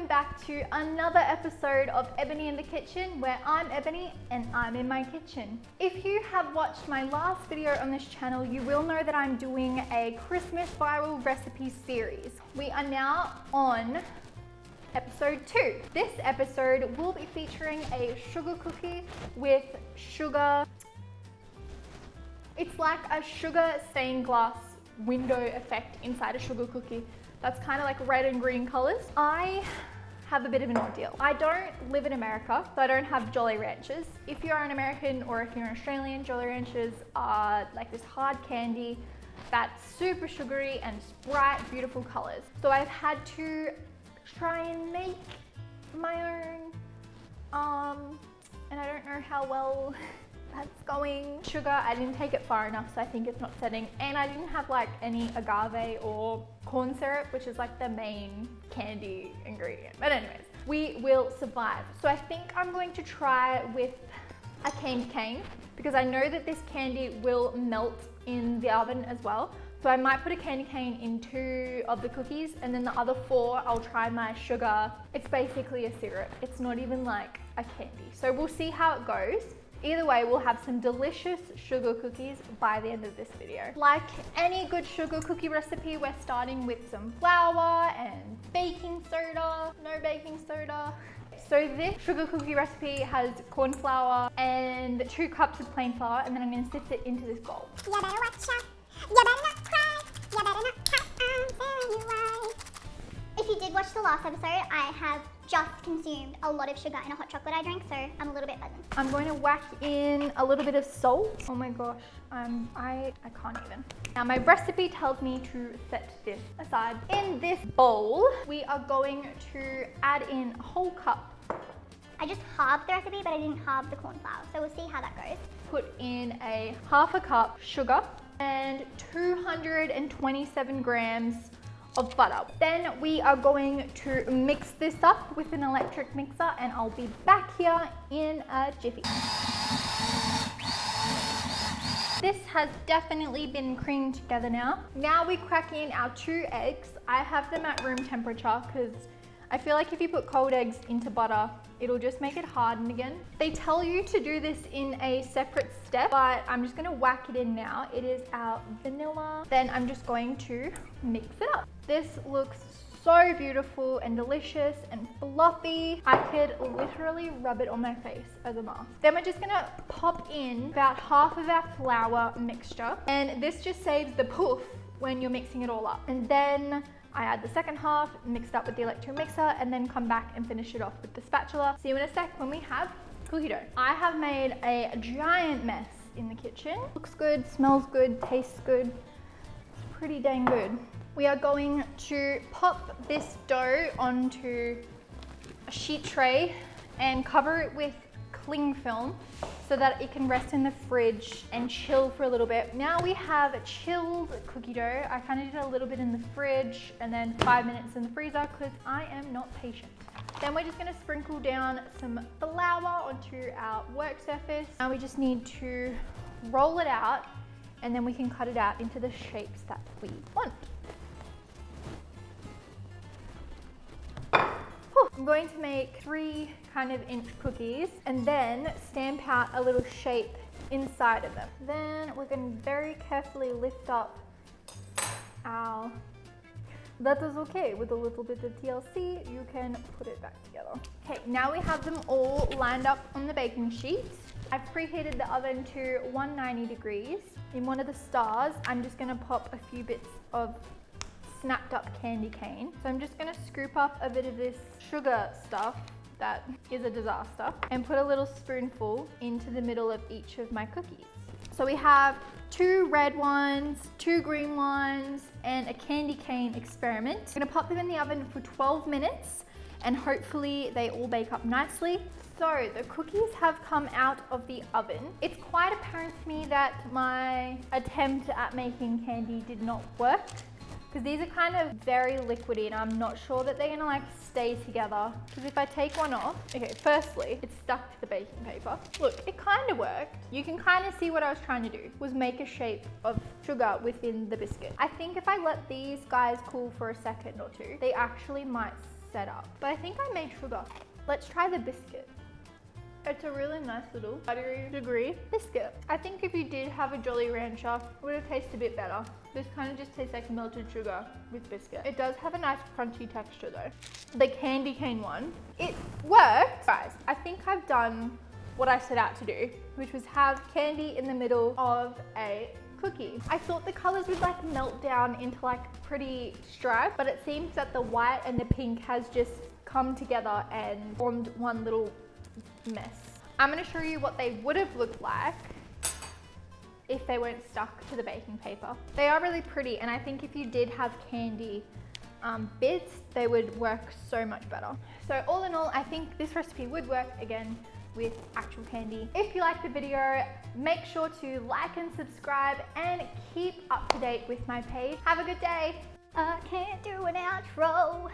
welcome back to another episode of Ebony in the Kitchen, where I'm Ebony and I'm in my kitchen. If you have watched my last video on this channel, you will know that I'm doing a Christmas viral recipe series. We are now on episode 2. This episode will be featuring a sugar cookie with sugar. It's like a sugar stained glass window effect inside a sugar cookie. That's kind of like red and green colors. I have a bit of an ordeal. I don't live in America, so I don't have Jolly Ranchers. If you are an American or if you're an Australian, Jolly Ranchers are like this hard candy that's super sugary and bright, beautiful colors. So I've had to try and make my own, and I don't know how well that's going. Sugar, I didn't take it far enough, so I think it's not setting. And I didn't have like any agave or corn syrup, which is like the main candy ingredient. But anyways, we will survive. So I think I'm going to try with a candy cane because I know that this candy will melt in the oven as well. So I might put a candy cane in 2 of the cookies, and then the other 4, I'll try my sugar. It's basically a syrup. It's not even like a candy. So we'll see how it goes. Either way, we'll have some delicious sugar cookies by the end of this video. Like any good sugar cookie recipe, we're starting with some flour and baking soda. No baking soda. So this sugar cookie recipe has corn flour and 2 cups of plain flour, and then I'm gonna sift it into this bowl. You better watch out. You better not cry. You better not cry. I'm telling you why. If you did watch the last episode, I have just consumed a lot of sugar in a hot chocolate I drank, so I'm a little bit buzzing. I'm going to whack in a little bit of salt. Oh my gosh, I can't even. Now my recipe tells me to set this aside. In this bowl, we are going to add in a whole cup. I just halved the recipe, but I didn't halve the corn flour, so we'll see how that goes. Put in a half a cup sugar and 227 grams of butter. Then we are going to mix this up with an electric mixer, and I'll be back here in a jiffy. This has definitely been creamed together now. Now we crack in our 2 eggs. I have them at room temperature because I feel like if you put cold eggs into butter, it'll just make it harden again. They tell you to do this in a separate step, but I'm just gonna whack it in now. It is our vanilla. Then I'm just going to mix it up. This looks so beautiful and delicious and fluffy. I could literally rub it on my face as a mask. Then we're just gonna pop in about half of our flour mixture, and this just saves the poof when you're mixing it all up. And then I add the second half, mixed up with the electric mixer, and then come back and finish it off with the spatula. See you in a sec when we have cookie dough. I have made a giant mess in the kitchen. Looks good, smells good, tastes good. It's pretty dang good. We are going to pop this dough onto a sheet tray and cover it with cling film so that it can rest in the fridge and chill for a little bit. Now we have a chilled cookie dough. I kind of did a little bit in the fridge and then 5 minutes in the freezer because I am not patient. Then we're just gonna sprinkle down some flour onto our work surface. Now we just need to roll it out, and then we can cut it out into the shapes that we want. I'm going to make 3 kind of inch cookies and then stamp out a little shape inside of them. Then we're going to very carefully lift up our, that is okay, with a little bit of TLC, you can put it back together. Okay, now we have them all lined up on the baking sheets. I've preheated the oven to 190 degrees. In one of the stars, I'm just gonna pop a few bits of snapped up candy cane. So I'm just gonna scoop up a bit of this sugar stuff that is a disaster and put a little spoonful into the middle of each of my cookies. So we have 2 red ones, 2 green ones, and a candy cane experiment. I'm gonna pop them in the oven for 12 minutes and hopefully they all bake up nicely. So the cookies have come out of the oven. It's quite apparent to me that my attempt at making candy did not work, because these are kind of very liquidy and I'm not sure that they're gonna like stay together. Because if I take one off, okay, firstly, it's stuck to the baking paper. Look, it kind of worked. You can kind of see what I was trying to do, was make a shape of sugar within the biscuit. I think if I let these guys cool for a second or 2, they actually might setup. But I think I made sugar. Let's try the biscuit. It's a really nice little buttery degree biscuit. I think if you did have a Jolly Rancher, it would have tasted a bit better. This kind of just tastes like melted sugar with biscuit. It does have a nice crunchy texture though. The candy cane one, it works. Guys, I think I've done what I set out to do, which was have candy in the middle of a cookie. I thought the colors would like melt down into like pretty stripes, but it seems that the white and the pink has just come together and formed one little mess. I'm going to show you what they would have looked like if they weren't stuck to the baking paper. They are really pretty, and I think if you did have candy bits, they would work so much better. So all in all, I think this recipe would work again with actual candy. If you liked the video, make sure to like and subscribe and keep up to date with my page. Have a good day. I can't do an outro.